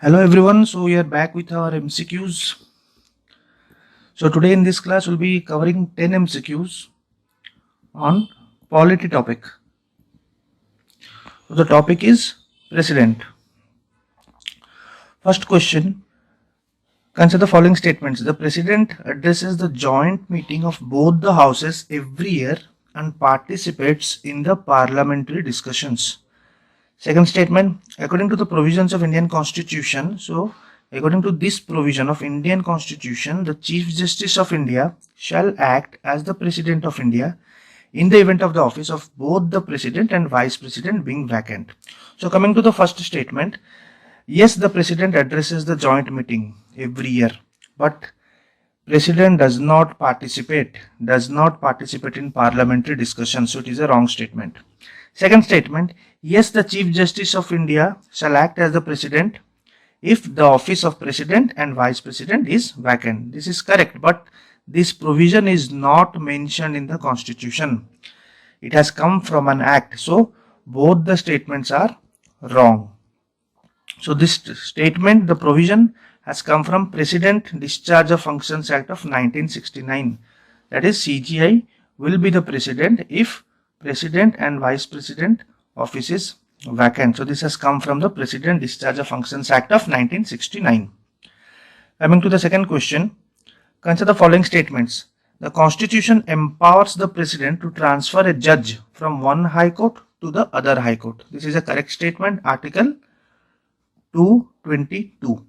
Hello everyone, so we are back with our MCQs. So today in this class we'll be covering 10 MCQs on polity topic. So the topic is President. First question, consider the following statements. The President addresses the joint meeting of both the houses every year and participates in the parliamentary discussions. Second statement, according to the provisions of Indian Constitution, according to this provision of Indian Constitution, the Chief Justice of India shall act as the President of India in the event of the office of both the President and Vice President being vacant. So coming to the first statement, yes, the President addresses the joint meeting every year, but President does not participate in parliamentary discussion, so it is a wrong statement. Second statement, yes, the Chief Justice of India shall act as the President if the office of President and Vice President is vacant. This is correct, but this provision is not mentioned in the Constitution. It has come from an act, so both the statements are wrong. So this statement, the provision has come from President Discharge of Functions Act of 1969. That is, CGI will be the President if President and Vice President office is vacant. So this has come from the President Discharge of Functions Act of 1969. Coming to the second question, consider the following statements. The Constitution empowers the President to transfer a judge from one High Court to the other High Court. This is a correct statement, Article 222.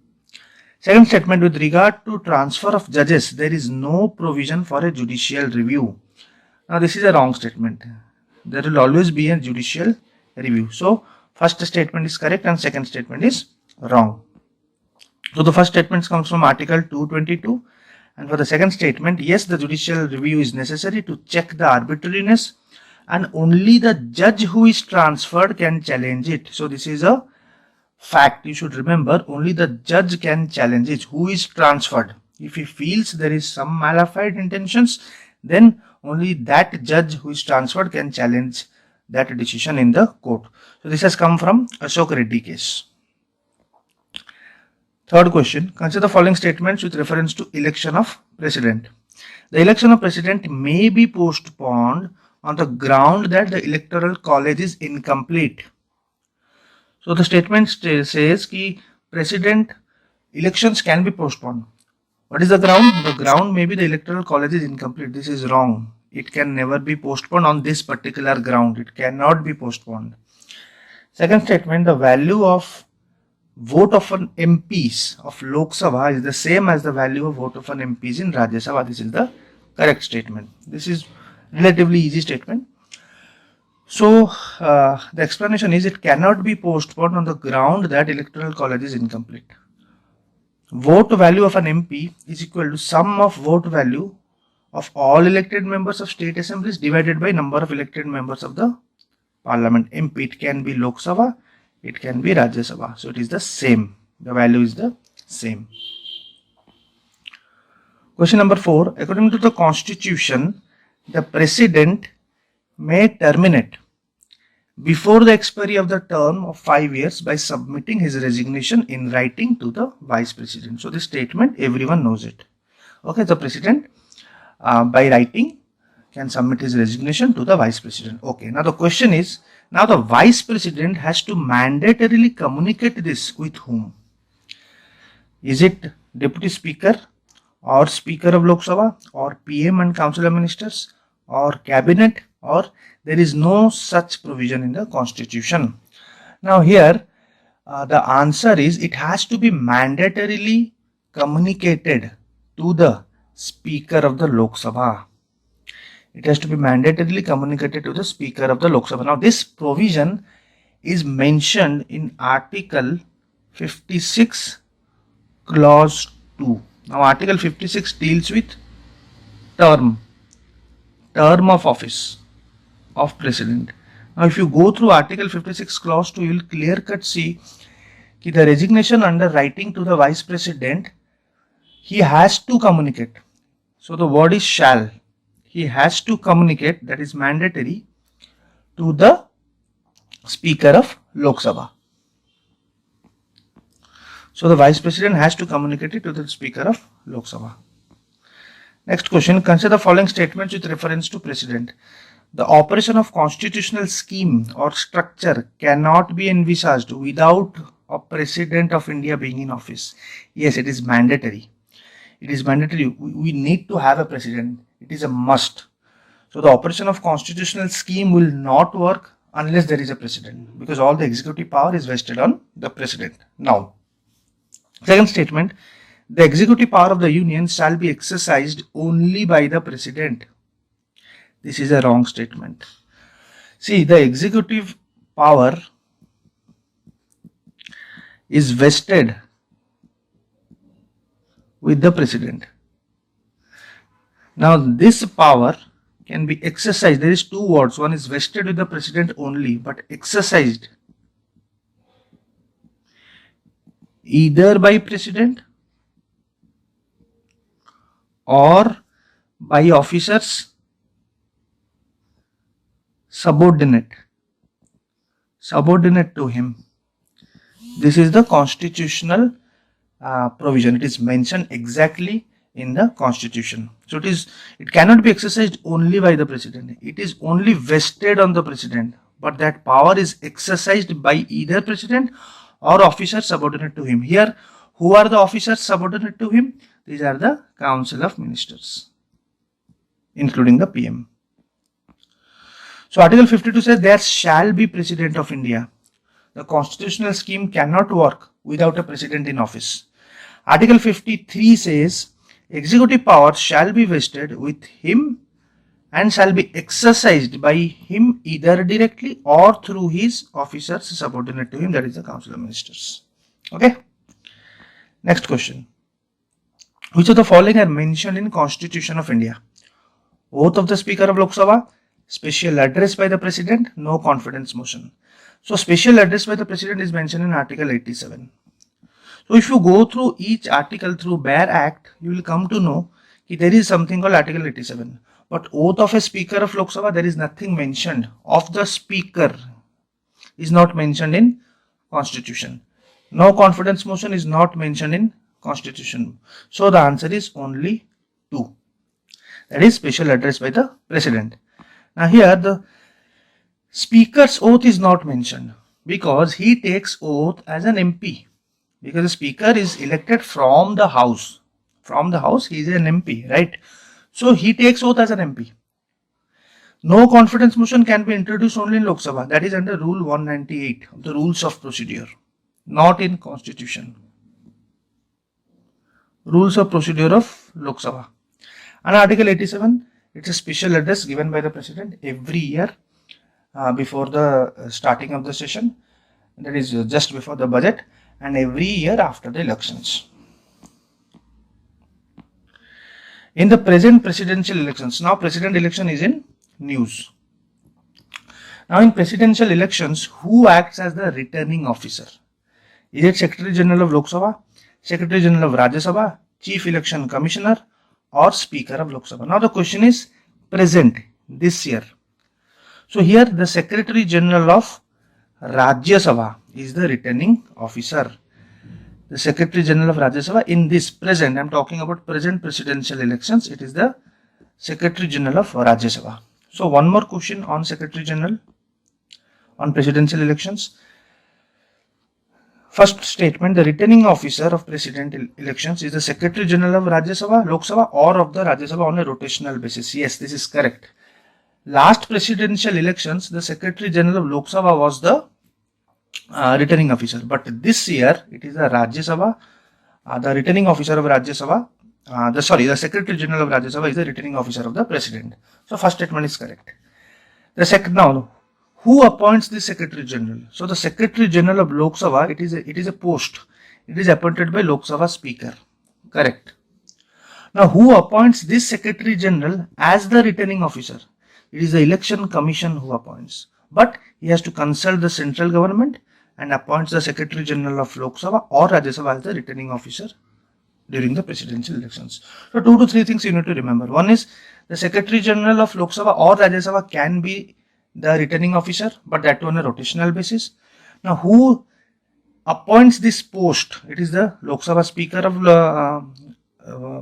Second statement, with regard to transfer of judges, there is no provision for a judicial review. Now this is a wrong statement. There will always be a judicial review. So first statement is correct and second statement is wrong. So the first statement comes from Article 222, and for the second statement, yes, the judicial review is necessary to check the arbitrariness, and only the judge who is transferred can challenge it. So this is a fact, you should remember, only the judge can challenge it, who is transferred. If he feels there is some malafide intentions, then only that judge who is transferred can challenge that decision in the court. So this has come from Ashok Reddy case. Third question, consider the following statements with reference to election of president. The election of president may be postponed on the ground that the electoral college is incomplete. So the statement says that president elections can be postponed. What is the ground? The ground may be the electoral college is incomplete. This is wrong. It can never be postponed on this particular ground. It cannot be postponed. Second statement, the value of vote of an MPs of Lok Sabha is the same as the value of vote of an MPs in Rajya Sabha. This is the correct statement. This is relatively easy statement. So the explanation is it cannot be postponed on the ground that electoral college is incomplete. Vote value of an MP is equal to sum of vote value of all elected members of state assemblies divided by number of elected members of the parliament. MP, it can be Lok Sabha, it can be Rajya Sabha. So it is the same. The value is the same. Question number 4. According to the Constitution, the President may terminate before the expiry of the term of 5 years by submitting his resignation in writing to the Vice President. So this statement, everyone knows it. Okay, the President by writing can submit his resignation to the Vice President. Okay, now the question is, now the Vice President has to mandatorily communicate this with whom? Is it Deputy Speaker or Speaker of Lok Sabha or PM and Council of Ministers or Cabinet, or there is no such provision in the Constitution? Now here the answer is it has to be mandatorily communicated to the Speaker of the Lok Sabha. It has to be mandatorily communicated to the Speaker of the Lok Sabha. Now this provision is mentioned in Article 56 Clause 2. Now Article 56 deals with term of office of President. Now if you go through Article 56 Clause 2, you will clear cut see that the resignation under writing to the Vice President, he has to communicate. So the word is shall. He has to communicate, that is mandatory, to the Speaker of Lok Sabha. So the Vice President has to communicate it to the Speaker of Lok Sabha. Next question, consider the following statements with reference to President. The operation of constitutional scheme or structure cannot be envisaged without a President of India being in office. Yes, it is mandatory. It is mandatory. We need to have a President. It is a must. So the operation of constitutional scheme will not work unless there is a President, because all the executive power is vested on the President. Now, second statement, the executive power of the Union shall be exercised only by the President. This is a wrong statement. See, the executive power is vested with the President. Now, this power can be exercised. There is two words. One is vested with the President only, but exercised either by President or by officers subordinate to him. This is the constitutional provision. It is mentioned exactly in the Constitution. So it cannot be exercised only by the President. It is only vested on the President, but that power is exercised by either President or officers subordinate to him. Here, who are the officers subordinate to him? These are the Council of Ministers, including the PM. So Article 52 says there shall be President of India. The constitutional scheme cannot work without a President in office. Article 53 says executive power shall be vested with him and shall be exercised by him either directly or through his officers subordinate to him, that is the Council of Ministers. Okay. Next question. Which of the following are mentioned in Constitution of India? Oath of the Speaker of Lok Sabha, special address by the President, no confidence motion. So special address by the President is mentioned in Article 87. So if you go through each article through bare act, you will come to know that there is something called Article 87. But oath of a Speaker of Lok Sabha, there is nothing mentioned of the Speaker, is not mentioned in Constitution. No confidence motion is not mentioned in Constitution. So the answer is only 2. That is special address by the President. Now here the Speaker's oath is not mentioned because he takes oath as an MP. Because the Speaker is elected from the House. From the House, he is an MP, right? So he takes oath as an MP. No confidence motion can be introduced only in Lok Sabha. That is under Rule 198 of the Rules of Procedure, not in Constitution. Rules of Procedure of Lok Sabha. And Article 87, it's a special address given by the President every year before the starting of the session. That is just before the budget, and every year after the elections. In the present presidential elections, now president election is in news. Now in presidential elections, who acts as the returning officer? Is it Secretary General of Lok Sabha, Secretary General of Rajya Sabha, Chief Election Commissioner, or Speaker of Lok Sabha? Now the question is present this year. So here the Secretary General of Rajya Sabha is the returning officer. The Secretary General of Rajya Sabha in this present, I am talking about present presidential elections, it is the Secretary General of Rajya Sabha. So one more question on Secretary General on presidential elections. First statement, the returning officer of presidential elections is the Secretary General of Rajya Sabha, Lok Sabha, or of the Rajya Sabha on a rotational basis. Yes, this is correct. Last presidential elections, the Secretary General of Lok Sabha was the returning officer, but this year it is the Rajya Sabha, the returning officer of Rajya Sabha, the Secretary General of Rajya Sabha is the returning officer of the President. So first statement is correct. The second, now who appoints the Secretary General? So the Secretary General of Lok Sabha, it is a post. It is appointed by Lok Sabha Speaker. Correct. Now who appoints this Secretary General as the returning officer? It is the Election Commission who appoints. But he has to consult the central government and appoints the Secretary General of Lok Sabha or Rajya Sabha as the returning officer during the presidential elections. So 2 to 3 things you need to remember. One is the Secretary General of Lok Sabha or Rajya Sabha can be the returning officer, but that too on a rotational basis. Now who appoints this post. It is the Lok Sabha Speaker of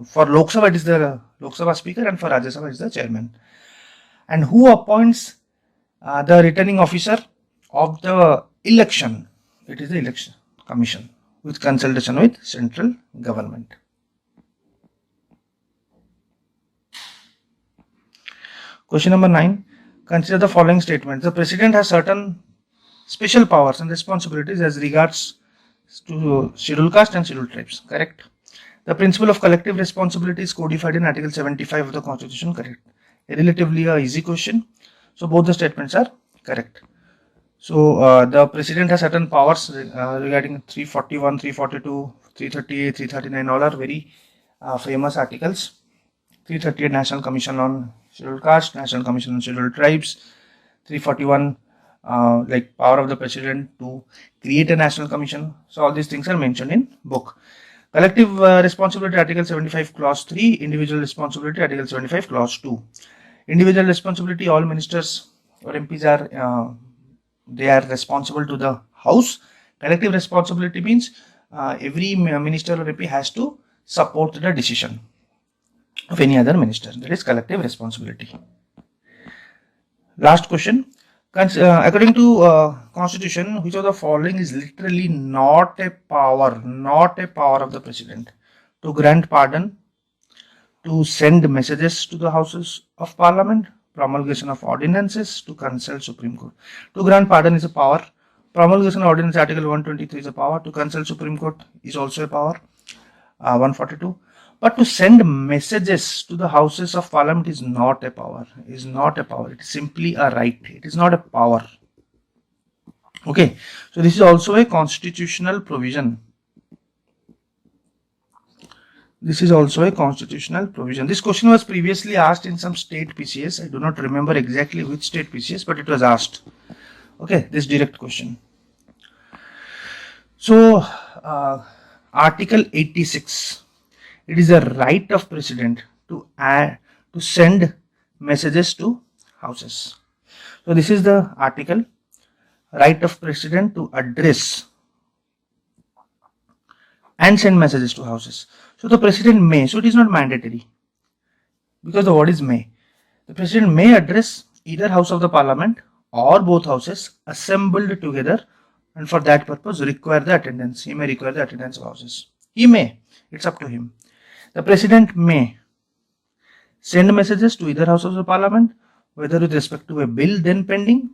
for Lok Sabha it is the Lok Sabha Speaker, and for Rajya Sabha it is the Chairman. And who appoints the returning officer of the election? It is the Election Commission with consultation with central government. Question number 9. Consider the following statement. The President has certain special powers and responsibilities as regards to scheduled caste and scheduled tribes. Correct. The principle of collective responsibility is codified in Article 75 of the Constitution. Correct. A relatively easy question. So both the statements are correct. So the President has certain powers regarding 341, 342, 338, 339. All are very famous articles. 338 National Commission on Scheduled Caste, National Commission on Scheduled Tribes. 341 like power of the President to create a national commission. So all these things are mentioned in book. Collective responsibility, Article 75 Clause 3. Individual responsibility, Article 75 Clause 2. Individual responsibility, all ministers or MPs are they are responsible to the House. Collective responsibility means every minister or MP has to support the decision of any other minister. That is collective responsibility. Last question. According to Constitution, which of the following is literally not a power of the President? To grant pardon, to send messages to the Houses of Parliament, promulgation of ordinances, to consult Supreme Court. To grant pardon is a power. Promulgation of ordinance, Article 123 is a power. To consult Supreme Court is also a power. 142. But to send messages to the Houses of Parliament is not a power. It is simply a right. It is not a power. Okay. So this is also a constitutional provision. This question was previously asked in some state PCS. I do not remember exactly which state PCS, but it was asked. Okay, this direct question. So, Article 86. It is a right of President to send messages to Houses. So this is the article. Right of President to address and send messages to Houses. So the President may. So it is not mandatory, because the word is may. The President may address either House of the Parliament or both houses assembled together, and for that purpose require the attendance. He may require the attendance of houses. He may. It's up to him. The President may send messages to either House of the Parliament, whether with respect to a bill then pending,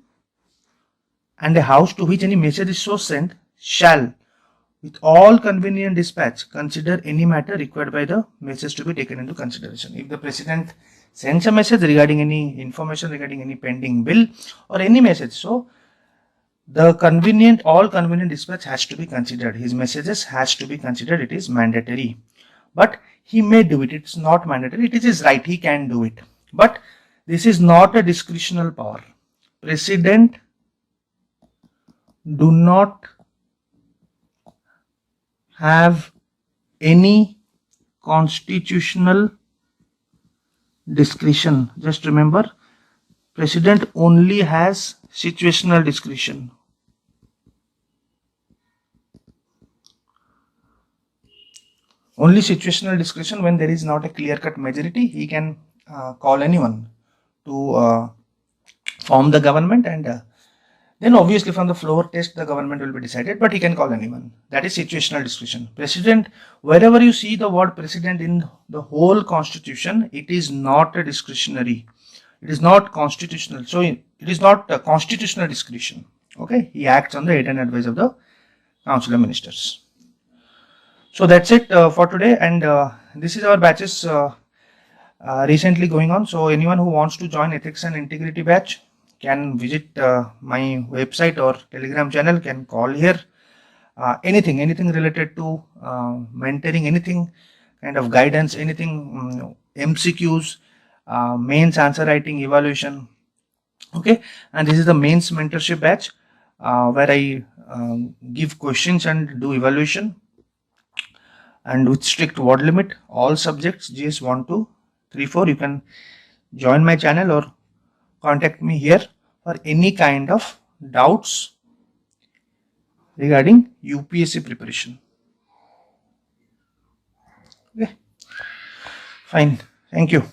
and a house to which any message is so sent shall, with all convenient dispatch, consider any matter required by the message to be taken into consideration. If the President sends a message regarding any information regarding any pending bill or any message, so the all convenient dispatch has to be considered. His messages has to be considered. It is mandatory. But he may do it. It's not mandatory. It is his right. He can do it. But this is not a discretional power. President do not have any constitutional discretion. Just remember, President only has situational discretion. Only situational discretion. When there is not a clear-cut majority, he can call anyone to form the government, and then obviously from the floor test the government will be decided, but he can call anyone. That is situational discretion. President, wherever you see the word President in the whole Constitution, it is not a discretionary. It is not constitutional. So it is not a constitutional discretion. Okay, he acts on the aid and advice of the Council of Ministers. So that's it for today, and this is our batches recently going on. So anyone who wants to join Ethics and Integrity batch can visit my website or Telegram channel, can call here. Anything related to mentoring, anything kind of guidance, anything MCQs, mains answer writing, evaluation. Okay, and this is the mains mentorship batch where I give questions and do evaluation, and with strict word limit, all subjects GS 1, 2, 3, 4. You can join my channel or contact me here for any kind of doubts regarding UPSC preparation. Okay, fine. Thank you.